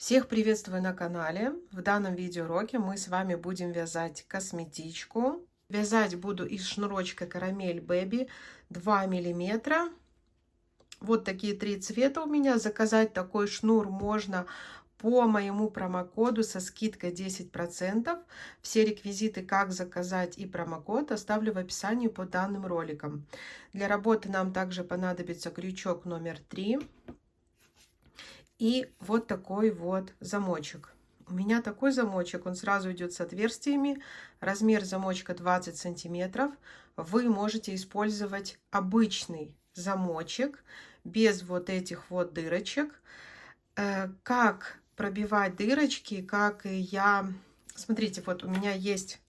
Всех приветствую на канале. В данном видеоуроке мы с вами будем вязать косметичку. Вязать буду из шнурочка Карамель Baby 2 миллиметра. Вот такие 3 цвета у меня. Заказать такой шнур можно по моему промокоду со скидкой 10%. Все реквизиты, как заказать и промокод, оставлю в описании под данным роликом. Для работы нам также понадобится крючок номер 3. И вот такой вот замочек. У меня такой замочек, он сразу идет с отверстиями. Размер замочка 20 сантиметров. Вы можете использовать обычный замочек без вот этих вот дырочек. Как пробивать дырочки, как я... Смотрите, вот у меня есть...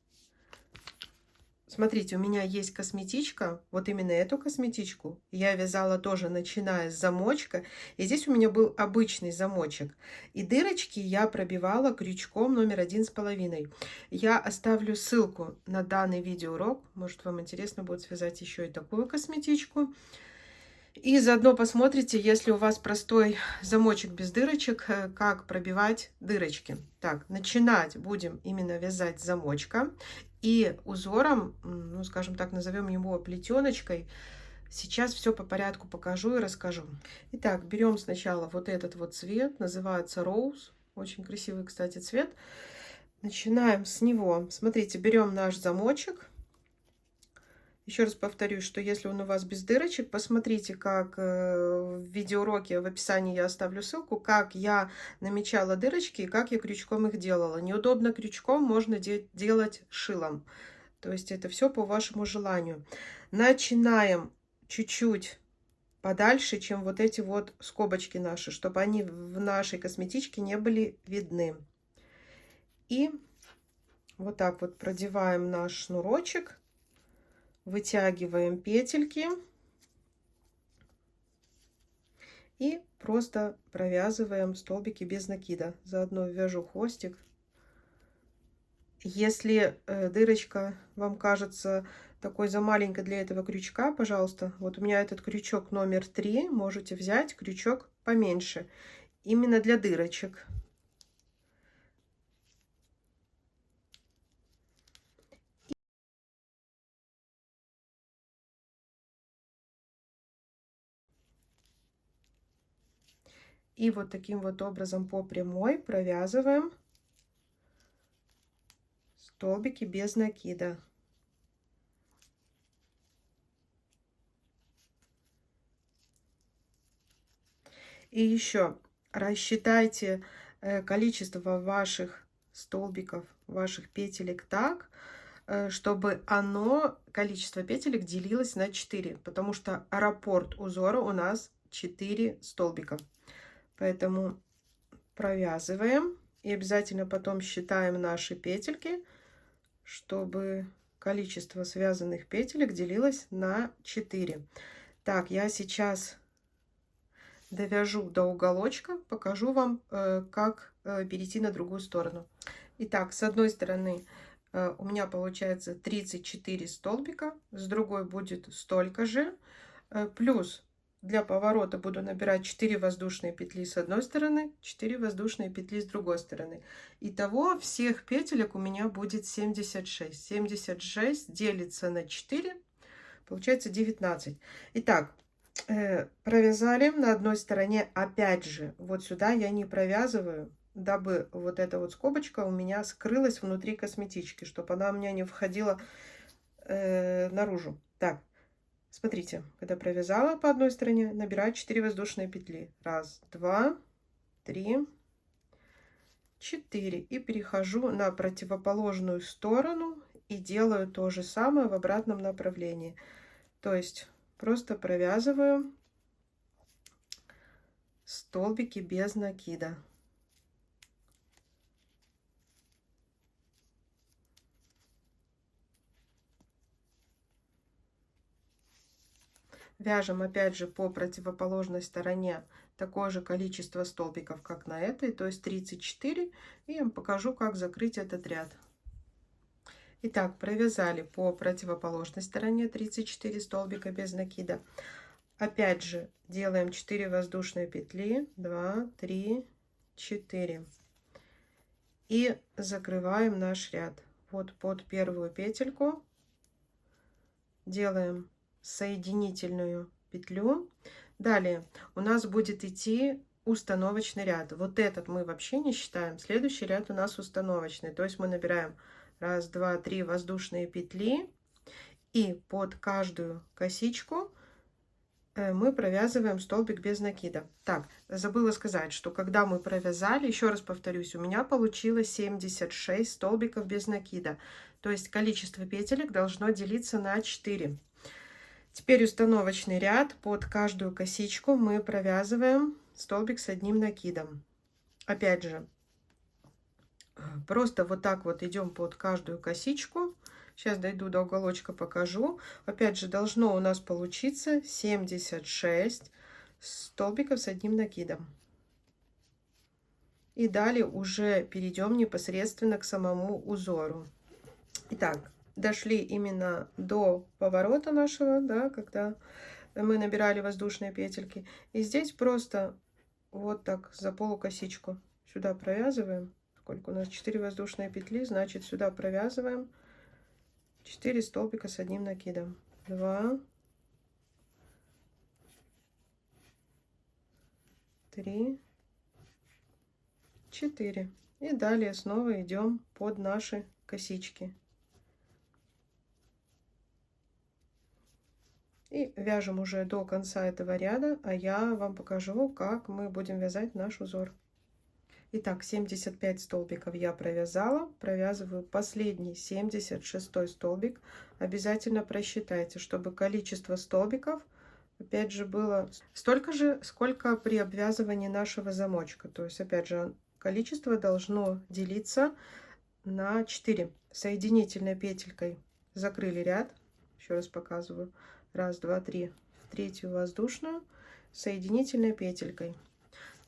Смотрите, у меня есть косметичка, вот именно эту косметичку я вязала тоже начиная с замочка, и здесь у меня был обычный замочек, и дырочки я пробивала крючком номер 1,5. Я оставлю ссылку на данный видеоурок, может вам интересно будет связать еще и такую косметичку. И заодно посмотрите, если у вас простой замочек без дырочек, как пробивать дырочки. Так, начинать будем именно вязать замочка. И узором, ну, скажем так, назовем его плетеночкой. Сейчас все по порядку покажу и расскажу. Итак, берем сначала вот этот вот цвет, называется Rose. Очень красивый, кстати, цвет. Начинаем с него. Смотрите, берем наш замочек. Еще раз повторюсь, что если он у вас без дырочек, посмотрите, как в видеоуроке в описании я оставлю ссылку, как я намечала дырочки и как я крючком их делала. Неудобно крючком, можно делать шилом. То есть это все по вашему желанию. Начинаем чуть-чуть подальше, чем вот эти вот скобочки наши, чтобы они в нашей косметичке не были видны. И вот так вот продеваем наш шнурочек. Вытягиваем петельки и просто провязываем столбики без накида. Заодно вяжу хвостик. Если дырочка вам кажется такой за маленькой для этого крючка, пожалуйста, вот у меня этот крючок номер 3, можете взять крючок поменьше, именно для дырочек. И вот таким вот образом по прямой провязываем столбики без накида. И еще рассчитайте количество ваших столбиков, ваших петелек так, чтобы количество петелек делилось на 4, потому что раппорт узора у нас 4 столбика. Поэтому провязываем и обязательно потом считаем наши петельки, чтобы количество связанных петелек делилось на 4. Так, я сейчас довяжу до уголочка, покажу вам, как перейти на другую сторону. Итак, с одной стороны у меня получается 34 столбика, с другой будет столько же, плюс для поворота буду набирать 4 воздушные петли с одной стороны, 4 воздушные петли с другой стороны. Итого всех петелек у меня будет 76. 76 делится на 4, получается 19. Итак, провязали на одной стороне, опять же, вот сюда я не провязываю, дабы вот эта вот скобочка у меня скрылась внутри косметички, чтобы она у меня не входила наружу. Так, смотрите, когда провязала по одной стороне, набираю 4 воздушные петли. 1, 2, 3, 4. И перехожу на противоположную сторону и делаю то же самое в обратном направлении. То есть просто провязываю столбики без накида. Вяжем опять же по противоположной стороне такое же количество столбиков, как на этой, то есть 34. И я вам покажу, как закрыть этот ряд. Итак, провязали по противоположной стороне 34 столбика без накида. Опять же делаем 4 воздушные петли, 2, 3, 4. И закрываем наш ряд. Вот под первую петельку делаем соединительную петлю. Далее у нас будет идти установочный ряд. Вот этот мы вообще не считаем. Следующий ряд у нас установочный. То есть мы набираем 1, 2, 3 воздушные петли. И под каждую косичку мы провязываем столбик без накида. Так, забыла сказать, что когда мы провязали, еще раз повторюсь, у меня получилось 76 столбиков без накида. То есть количество петелек должно делиться на 4. Теперь установочный ряд. Под каждую косичку мы провязываем столбик с одним накидом. Опять же, просто вот так вот идем под каждую косичку. Сейчас дойду до уголочка, покажу. Опять же, должно у нас получиться 76 столбиков с одним накидом. И далее уже перейдем непосредственно к самому узору. Итак, дошли именно до поворота нашего, да, когда мы набирали воздушные петельки. И здесь просто вот так за полукосичку сюда провязываем. Сколько у нас? 4 воздушные петли, значит, сюда провязываем 4 столбика с одним накидом. 2, 3, 4. И далее снова идем под наши косички. И вяжем уже до конца этого ряда, а я вам покажу, как мы будем вязать наш узор. Итак, 75 столбиков я провязала. Провязываю последний 76 столбик. Обязательно просчитайте, чтобы количество столбиков, опять же, было столько же, сколько при обвязывании нашего замочка. То есть, опять же, количество должно делиться на 4. Соединительной петелькой закрыли ряд. Еще раз показываю. 1, 2, 3. В третью воздушную соединительной петелькой.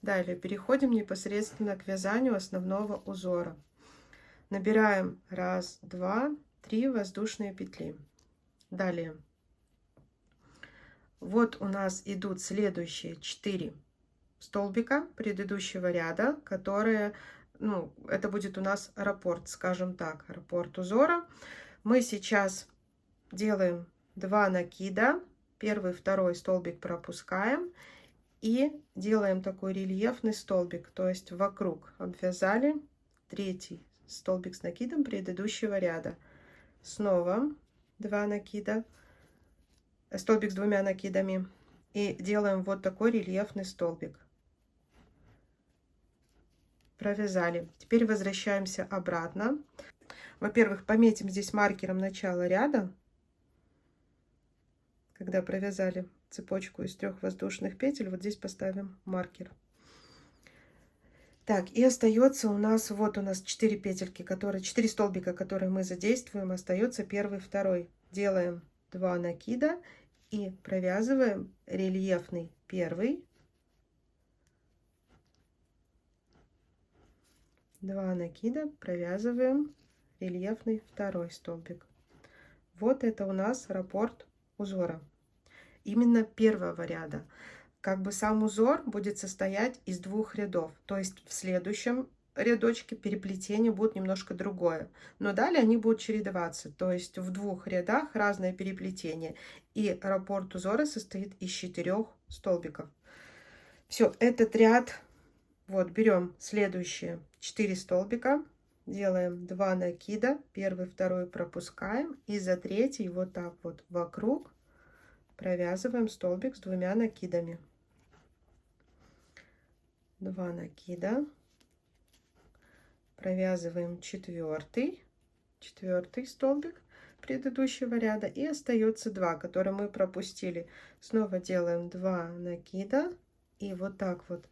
Далее переходим непосредственно к вязанию основного узора. Набираем 1, 2, 3 воздушные петли. Далее вот у нас идут следующие 4 столбика предыдущего ряда, которые, ну, это будет у нас раппорт, скажем так, раппорт узора. Мы сейчас делаем 2 накида, первый, второй столбик пропускаем. И делаем такой рельефный столбик, то есть вокруг обвязали третий столбик с накидом предыдущего ряда. Снова 2 накида, столбик с 2 накидами. И делаем вот такой рельефный столбик. Провязали. Теперь возвращаемся обратно. Во-первых, пометим здесь маркером начало ряда, когда провязали цепочку из 3 воздушных петель, вот здесь поставим маркер. Так, и остается у нас, вот у нас 4 петельки, 4 столбика, которые мы задействуем, остается первый, второй. Делаем 2 накида и провязываем рельефный первый, 2 накида, провязываем рельефный второй столбик. Вот это у нас раппорт узора. Именно первого ряда. Как бы сам узор будет состоять из 2 рядов. То есть в следующем рядочке переплетение будет немножко другое. Но далее они будут чередоваться. То есть в 2 рядах разное переплетение. И раппорт узора состоит из 4 столбиков. Все, этот ряд, вот берем следующие 4 столбика. Делаем 2 накида. Первый, второй пропускаем. И за третий вот так вот вокруг провязываем столбик с 2 накидами. 2 накида, провязываем четвертый столбик предыдущего ряда, и остается 2, которые мы пропустили. Снова делаем 2 накида, и вот так вот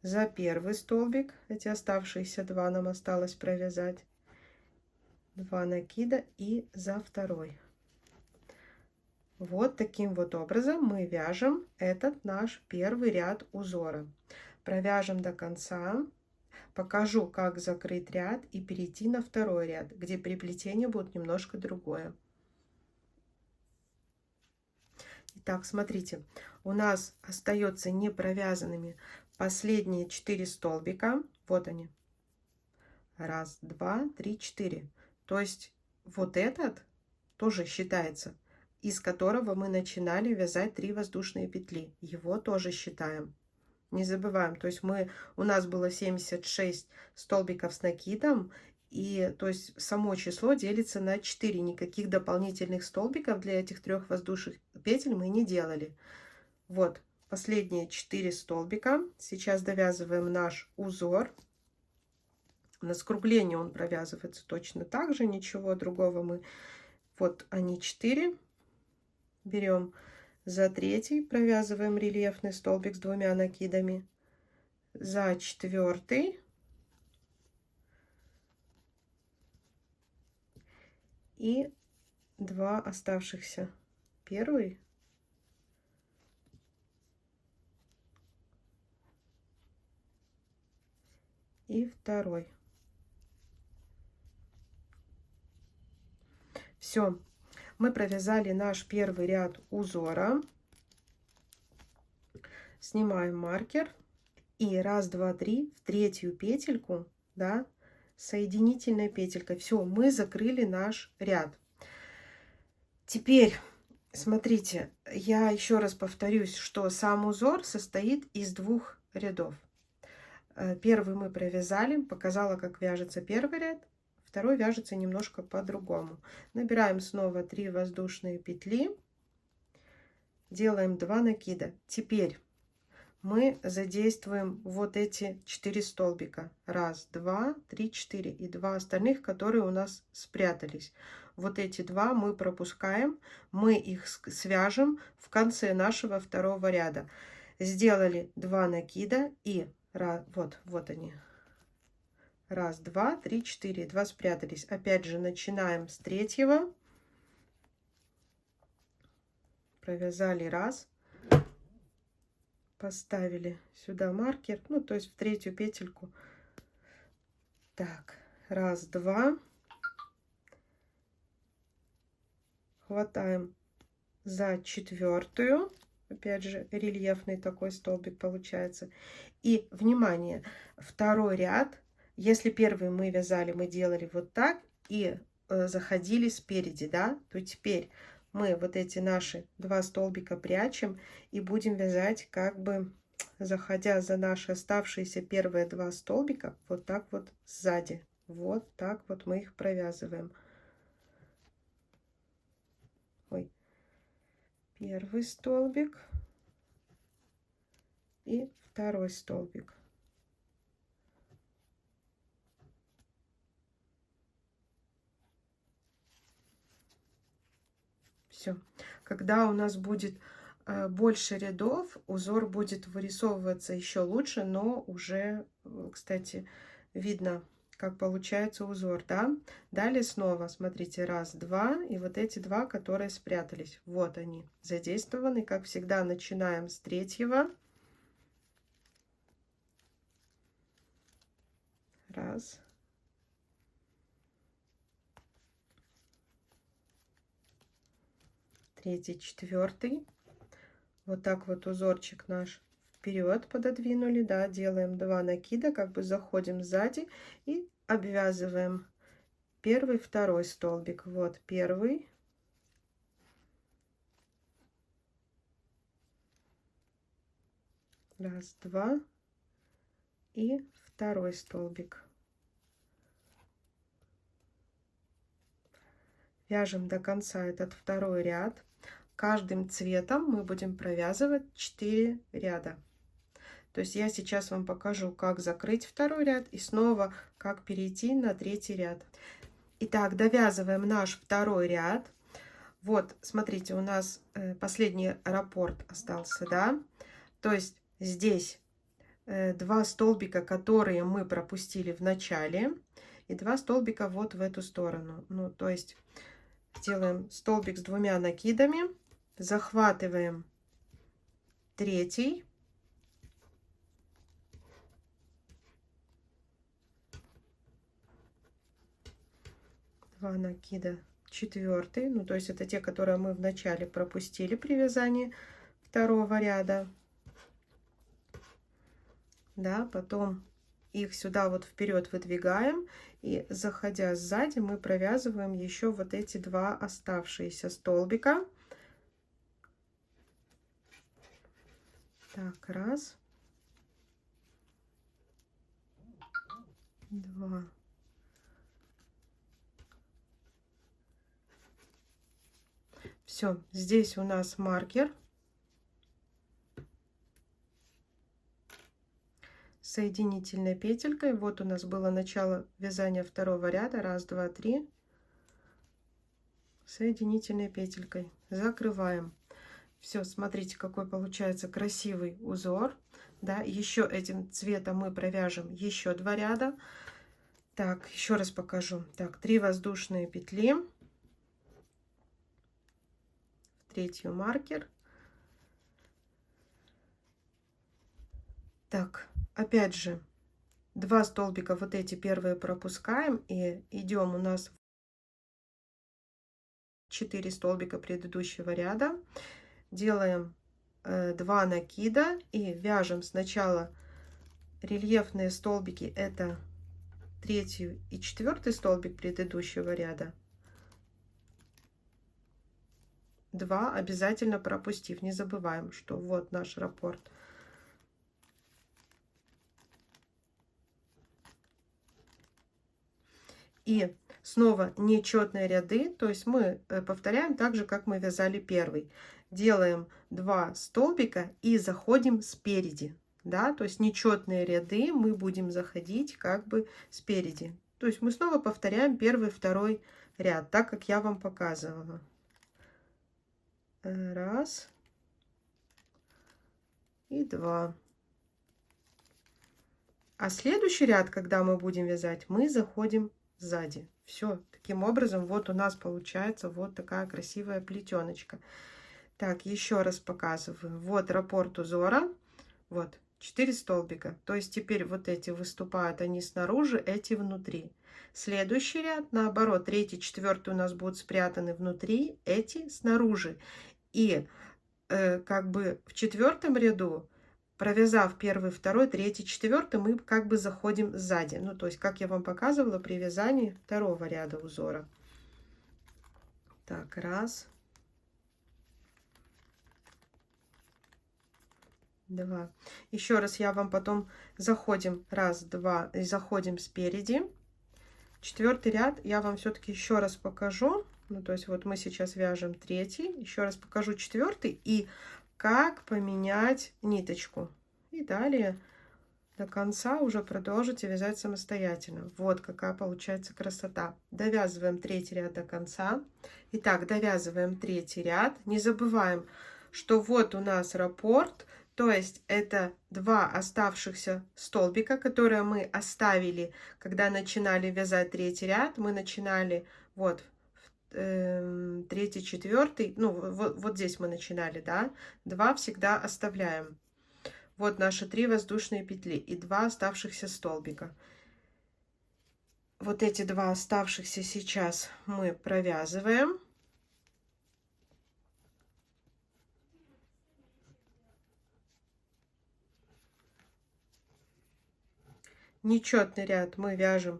за первый столбик, эти оставшиеся 2 нам осталось провязать, 2 накида, и за второй. Вот таким вот образом мы вяжем этот наш первый ряд узора. Провяжем до конца. Покажу, как закрыть ряд и перейти на второй ряд, где переплетение будет немножко другое. Итак, смотрите, у нас остается не провязанными последние 4 столбика. Вот они. Раз, два, три, четыре. То есть вот этот тоже считается, из которого мы начинали вязать 3 воздушные петли. Его тоже считаем. Не забываем, то есть у нас было 76 столбиков с накидом, и то есть само число делится на 4. Никаких дополнительных столбиков для этих 3 воздушных петель мы не делали. Вот последние 4 столбика. Сейчас довязываем наш узор. На скруглении он провязывается точно так же, ничего другого мы... Вот они 4. Берем за 3, провязываем рельефный столбик с 2 накидами. За 4 и 2 оставшихся. 1 и 2. Все, мы провязали наш первый ряд узора. Снимаем маркер и 1, 2, 3 в третью петельку, да, соединительной петелькой. Все, мы закрыли наш ряд. Теперь смотрите, я еще раз повторюсь, что сам узор состоит из 2 рядов. Первый мы провязали, показала, как вяжется первый ряд. Второй вяжется немножко по-другому. Набираем снова 3 воздушные петли, делаем 2 накида. Теперь мы задействуем вот эти 4 столбика. 1, 2, 3, 4 и 2 остальных, которые у нас спрятались. Вот эти 2 мы пропускаем, мы их свяжем в конце нашего второго ряда. Сделали 2 накида и вот они. 1, 2, 3, 4, 2 спрятались. Опять же начинаем с 3, провязали 1, поставили сюда маркер, ну то есть в третью петельку. Так, 1, 2, хватаем за 4, опять же рельефный такой столбик получается. И внимание, второй ряд. Если первый мы вязали, мы делали вот так и заходили спереди, да, то теперь мы вот эти наши 2 столбика прячем и будем вязать, как бы заходя за наши оставшиеся первые 2 столбика, вот так вот сзади. Вот так вот мы их провязываем. Ой. Первый столбик и второй столбик. Все. Когда у нас будет больше рядов, узор будет вырисовываться еще лучше, но уже, кстати, видно, как получается узор, да? Далее снова, смотрите, 1, 2, и вот эти 2, которые спрятались. Вот они, задействованы. Как всегда, начинаем с 3. 1. 3, 4. Вот так вот узорчик наш вперед пододвинули, да, делаем 2 накида, как бы заходим сзади и обвязываем 1, 2 столбик. Вот 1, 1, 2 и 2 столбик. Вяжем до конца этот второй ряд. Каждым цветом мы будем провязывать 4 ряда. То есть я сейчас вам покажу, как закрыть второй ряд и снова как перейти на 3 ряд. Итак, довязываем наш второй ряд. Вот, смотрите, у нас последний раппорт остался, да? То есть здесь 2 столбика, которые мы пропустили в начале, и 2 столбика вот в эту сторону. Ну, то есть делаем столбик с 2 накидами, захватываем 3, два накида, 4, ну то есть это те, которые мы в начале пропустили при вязании второго ряда, да, потом их сюда вот вперед выдвигаем. И заходя сзади, мы провязываем еще вот эти два оставшиеся столбика. Так, раз, два. Все, здесь у нас маркер. Соединительной петелькой. Вот у нас было начало вязания второго ряда. Раз, два, три. Соединительной петелькой. Закрываем. Все, смотрите, какой получается красивый узор. Да, еще этим цветом мы провяжем еще 2 ряда. Так, еще раз покажу. Так, 3 воздушные петли. В третью маркер. Так, опять же, 2 столбика вот эти первые пропускаем и идем у нас 4 столбика предыдущего ряда. Делаем 2 накида и вяжем сначала рельефные столбики, это 3 и 4 столбик предыдущего ряда. 2 обязательно пропустив, не забываем, что вот наш раппорт. И снова нечетные ряды, то есть мы повторяем так же, как мы вязали первый. Делаем 2 столбика и заходим спереди, да, то есть нечетные ряды мы будем заходить как бы спереди. То есть мы снова повторяем первый, второй ряд, так как я вам показывала. Раз и 2. А следующий ряд, когда мы будем вязать, мы заходим сзади. Все, таким образом вот у нас получается вот такая красивая плетеночка. Так, еще раз показываю. Вот раппорт узора. Вот 4 столбика. То есть теперь вот эти выступают они снаружи, эти внутри. Следующий ряд, наоборот, 3, 4 у нас будут спрятаны внутри, эти снаружи. И как бы в 4 ряду, провязав 1, 2, 3, 4, мы как бы заходим сзади. Ну, то есть, как я вам показывала при вязании 2 ряда узора. Так, раз, 2. Еще раз я вам потом заходим, раз, 2, и заходим спереди. 4 ряд я вам все-таки еще раз покажу. Ну, то есть, вот мы сейчас вяжем 3, еще раз покажу 4 и как поменять ниточку. И далее до конца уже продолжите вязать самостоятельно. Вот какая получается красота. Довязываем 3 ряд до конца. Итак, довязываем 3 ряд. Не забываем, что вот у нас раппорт, то есть это 2 оставшихся столбика, которые мы оставили, когда начинали вязать 3 ряд. Мы начинали вот 3, 4, ну вот здесь мы начинали, да, 2 всегда оставляем. Вот наши 3 воздушные петли и 2 оставшихся столбика. Вот эти 2 оставшихся сейчас мы провязываем. Нечетный ряд мы вяжем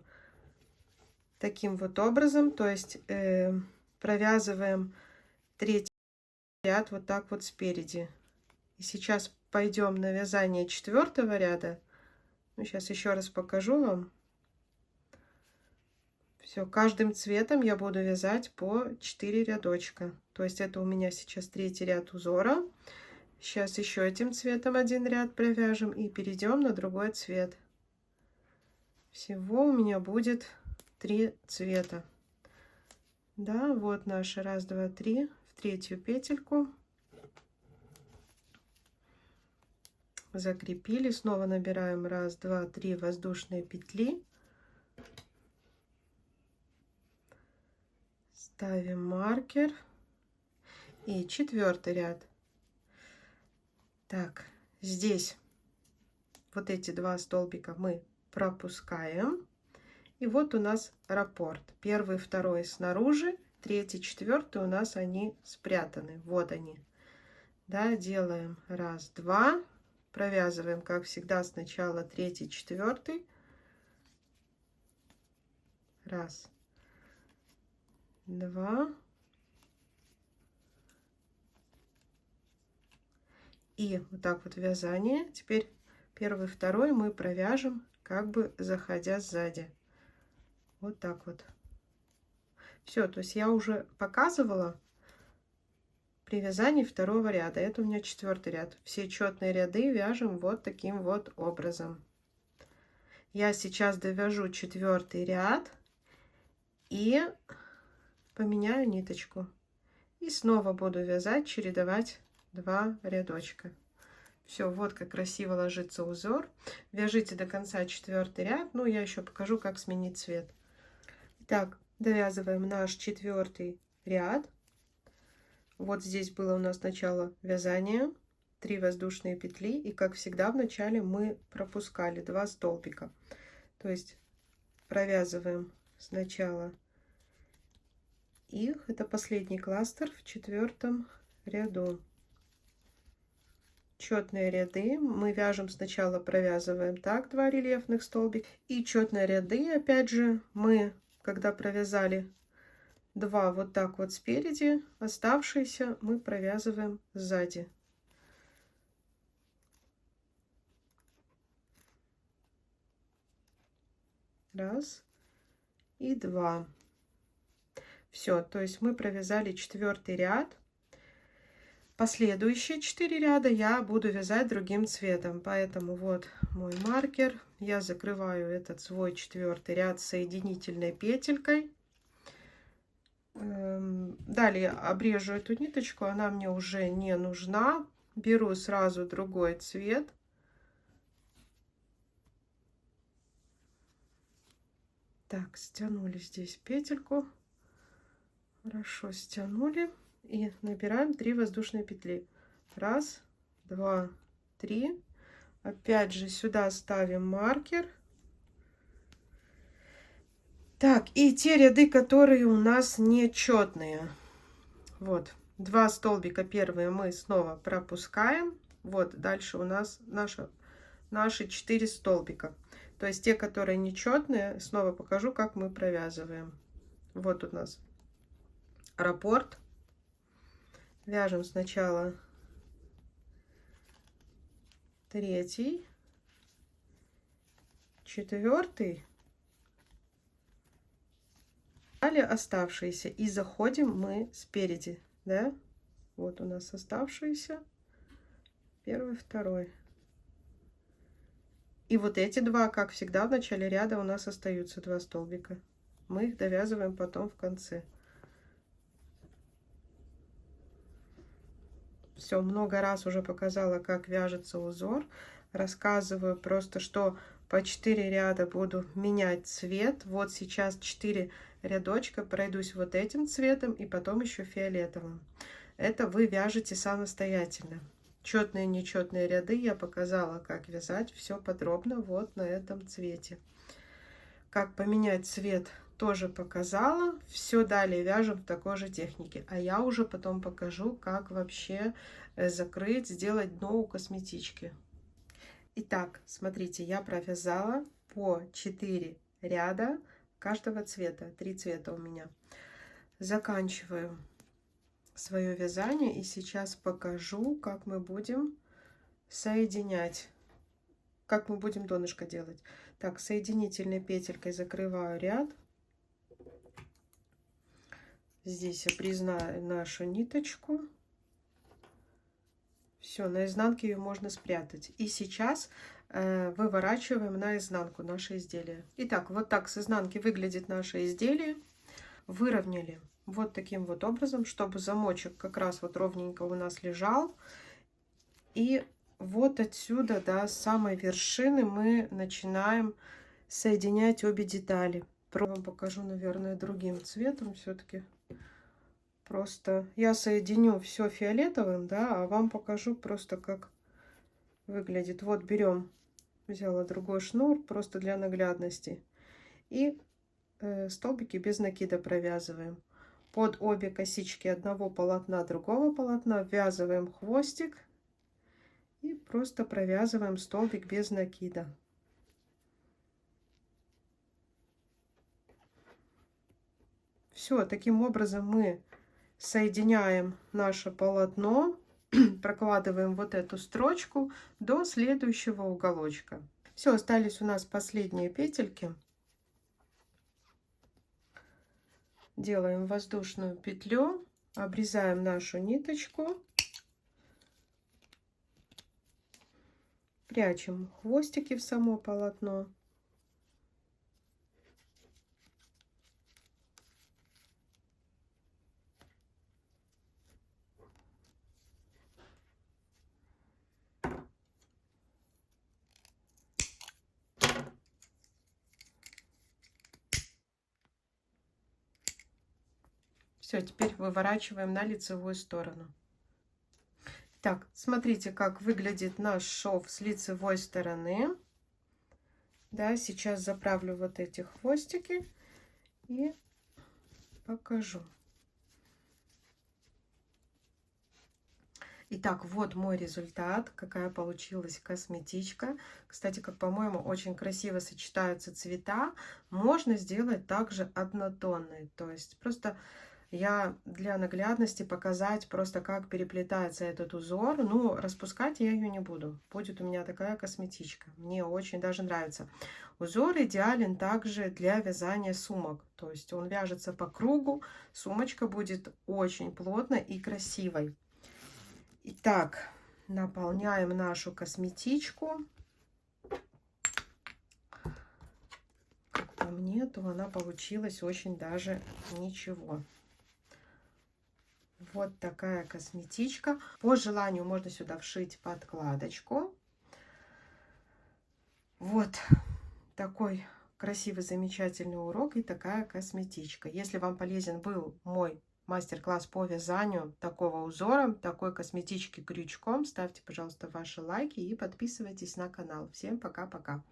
таким вот образом, то есть провязываем 3 ряд вот так вот спереди. И сейчас пойдем на вязание 4 ряда. Ну, сейчас еще раз покажу вам. Все, каждым цветом я буду вязать по 4 рядочка. То есть это у меня сейчас 3 ряд узора. Сейчас еще этим цветом 1 ряд провяжем и перейдем на другой цвет. Всего у меня будет 3 цвета. Да, вот наши 1, 2, 3 в 3 петельку. Закрепили, снова набираем 1, 2, 3 воздушные петли. Ставим маркер и 4 ряд. Так, здесь вот эти 2 столбика мы пропускаем. И вот у нас раппорт. 1, 2 снаружи, 3, 4 у нас они спрятаны. Вот они. Да, делаем 1, 2, провязываем, как всегда, сначала 3, 4, Раз, два. И вот так вот вязание. Теперь первый, второй мы провяжем, как бы заходя сзади. Вот так вот. Все, то есть я уже показывала при вязании второго ряда. Это у меня 4-й ряд. Все четные ряды вяжем вот таким вот образом. Я сейчас довяжу 4-й ряд и поменяю ниточку. И снова буду вязать, чередовать 2 рядочка. Все, вот как красиво ложится узор. Вяжите до конца 4-й ряд. Ну, я еще покажу, как сменить цвет. Итак, довязываем наш 4-й ряд. Вот здесь было у нас начало вязания, 3 воздушные петли. И, как всегда, в начале мы пропускали 2 столбика. То есть провязываем сначала их. Это последний кластер в 4-м ряду. Четные ряды мы вяжем сначала, провязываем так 2 рельефных столбика, и четные ряды, опять же, мы когда провязали 2 вот так вот спереди, оставшиеся мы провязываем сзади. Раз и 2. Все, то есть мы провязали 4-й ряд. Последующие 4 ряда я буду вязать другим цветом, поэтому вот мой маркер. Я закрываю этот свой 4-й ряд соединительной петелькой. Далее обрежу эту ниточку, она мне уже не нужна. Беру сразу другой цвет. Так, стянули здесь петельку. Хорошо стянули. И набираем 3 воздушные петли. Раз, два, три. Опять же сюда ставим маркер. Так, и те ряды, которые у нас нечетные. Вот, 2 столбика первые мы снова пропускаем. Вот, дальше у нас наши 4 столбика. То есть те, которые нечетные, снова покажу, как мы провязываем. Вот у нас раппорт. Вяжем сначала 3-й, 4-й, далее оставшиеся, и заходим мы спереди, да? Вот у нас оставшиеся 1-й, 2-й. И вот эти 2, как всегда, в начале ряда у нас остаются 2 столбика. Мы их довязываем потом в конце. Все, много раз уже показала, как вяжется узор. Рассказываю просто, что по 4 ряда буду менять цвет. Вот сейчас 4 рядочка, пройдусь вот этим цветом и потом еще фиолетовым. Это вы вяжете самостоятельно. Четные и нечетные ряды я показала, как вязать. Все подробно вот на этом цвете. Как поменять цвет тоже показала. Все далее вяжем в такой же технике. А я уже потом покажу, как вообще закрыть, сделать дно у косметички. Итак, смотрите, я провязала по 4 ряда каждого цвета. 3 цвета у меня. Заканчиваю свое вязание. И сейчас покажу, как мы будем соединять. Как мы будем донышко делать. Так, соединительной петелькой закрываю ряд. Здесь обрезаю нашу ниточку. Все, на изнанке ее можно спрятать. И сейчас выворачиваем наизнанку наше изделие. Итак, вот так с изнанки выглядит наше изделие. Выровняли вот таким вот образом, чтобы замочек как раз вот ровненько у нас лежал. И вот отсюда, до самой вершины, мы начинаем соединять обе детали. Вам покажу, наверное, другим цветом все-таки. Просто я соединю все фиолетовым, да, а вам покажу просто, как выглядит. Вот берем, взяла другой шнур, просто для наглядности. И столбики без накида провязываем. Под обе косички одного полотна, другого полотна ввязываем хвостик. И просто провязываем столбик без накида. Все, таким образом мы соединяем наше полотно, прокладываем вот эту строчку до следующего уголочка. Все, остались у нас последние петельки. Делаем воздушную петлю, обрезаем нашу ниточку, прячем хвостики в само полотно. Все, теперь выворачиваем на лицевую сторону. Так, смотрите, как выглядит наш шов с лицевой стороны. Да, сейчас заправлю вот эти хвостики и покажу. Итак, вот мой результат, какая получилась косметичка. Кстати, как по-моему, очень красиво сочетаются цвета. Можно сделать также однотонной, то есть просто я для наглядности показать просто, как переплетается этот узор. Ну, распускать я ее не буду. Будет у меня такая косметичка. Мне очень даже нравится. Узор идеален также для вязания сумок. То есть он вяжется по кругу. Сумочка будет очень плотной и красивой. Итак, наполняем нашу косметичку. Как по мне, то она получилась очень даже ничего. Вот такая косметичка. По желанию можно сюда вшить подкладочку. Вот такой красивый, замечательный урок и такая косметичка. Если вам полезен был мой мастер-класс по вязанию такого узора, такой косметички крючком, ставьте, пожалуйста, ваши лайки и подписывайтесь на канал. Всем пока-пока!